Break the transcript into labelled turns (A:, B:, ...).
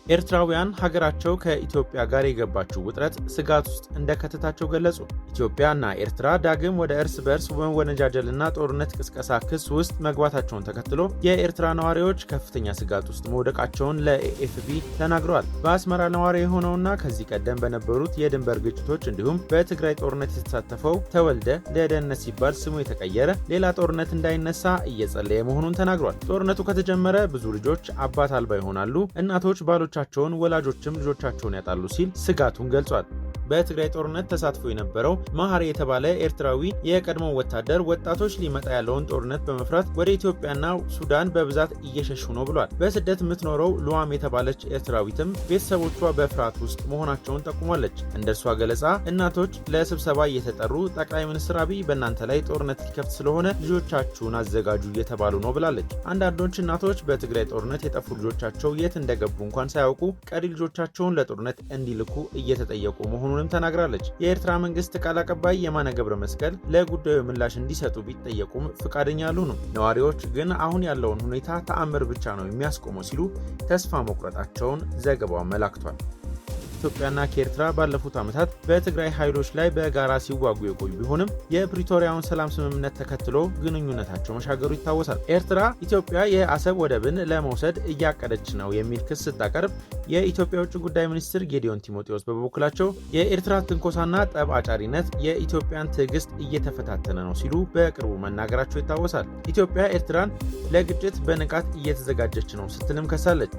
A: ኤርትራውያን ሀገራቸው ከኢትዮጵያ ጋር የገባችው ውጥረት ስጋት ውስጥ እንደከተታቸው ገለጹ። ኢትዮጵያና ኤርትራ ዳግም ወደ እርስ በርስ መወነጃጀልና ጦርነት ቅስቀሳ ክስ ውስጥ መግባታቸውን ተከትሎ የኤርትራ ነዋሪዎች ከፍተኛ ስጋት ውስጥ መውደቃቸውን ለኤኤፍፒ ተናግረዋል። በአስመራ ነዋሪ የሆነውና ከዚህ ቀደም በነበሩት የድንበር ግጭቶች እንዲሁም በትግራይ ጦርነት የተሳተፈው ተወልደ ለደህንነት ሲባል ስሙ የተቀየረ ሌላ ጦርነት እንዳይነሳ እየጸለየ መሆኑን ተናግሯል። ጦርነቱ ከተጀመረ ብዙ ልጆች አባት አልባ ይሆናሉ፣ እናቶች ባሎቻቸውን ወላጆችም ልጆቻቸውን ያጣሉ ሲል ስጋቱን ገልጿል። በትግራይ ጦርነት ተሳትፎ የነበረው መሐሪ የተባለ ኤርትራዊ የቀድሞ ወታደር ወጣቶች ሊመጣ ያለውን ጦርነት በመፍራት ወደ ኢትዮጵያና ሱዳን በብዛት እየሸሹ ነው ብሏል። በስደት የምትኖረው ሉዋም የተባለች ኤርትራዊትም ቤተሰቦቿ በፍርሃት ውስጥ መሆናቸውን ጠቁማለች። እንደ እርሷ ገለጻ እናቶች ለስብሰባ እየተጠሩ ጠቅላይ ሚኒስትር አብይ በእናንተ ላይ ጦርነት ሊከፍት ስለሆነ ልጆቻችሁን አዘጋጁ እየተባሉ ነው ብላለች። አንዳንዶች እናቶች በትግራይ ጦርነት የጠፉ ልጆቻቸው የት እንደገቡ እንኳን ሳያውቁ ቀሪ ልጆቻቸውን ለጦርነት እንዲልኩ እየተጠየቁ መሆኑን ተናግራለች። የኤርትራ መንግስት ቃል አቀባይ የማነ ገብረ መስቀል ለጉዳዩ ምላሽ እንዲሰጡ ቢጠየቁም ፍቃደኛ አልሆኑም። ነዋሪዎች ግን አሁን ያለውን ሁኔታ ተአምር ብቻ ነው የሚያስቆመው ሲሉ ተስፋ መቁረጣቸውን ዘገባው አመላክቷል። ኢትዮጵያና ከኤርትራ ባለፉት ዓመታት በትግራይ ኃይሎች ላይ በጋራ ሲዋጉ የቆዩ ቢሆንም የፕሪቶሪያውን ሰላም ስምምነት ተከትሎ ግንኙነታቸው መሻገሩ ይታወሳል። ኤርትራ ኢትዮጵያ የአሰብ ወደብን ለመውሰድ እያቀደች ነው የሚል ክስ ስታቀርብ፣ የኢትዮጵያ ውጭ ጉዳይ ሚኒስትር ጌዲዮን ቲሞቴዎስ በበኩላቸው የኤርትራ ትንኮሳና ጠብ አጫሪነት የኢትዮጵያን ትዕግስት እየተፈታተነ ነው ሲሉ በቅርቡ መናገራቸው ይታወሳል። ኢትዮጵያ ኤርትራን ለግጭት በንቃት እየተዘጋጀች ነው ስትልም ከሳለች።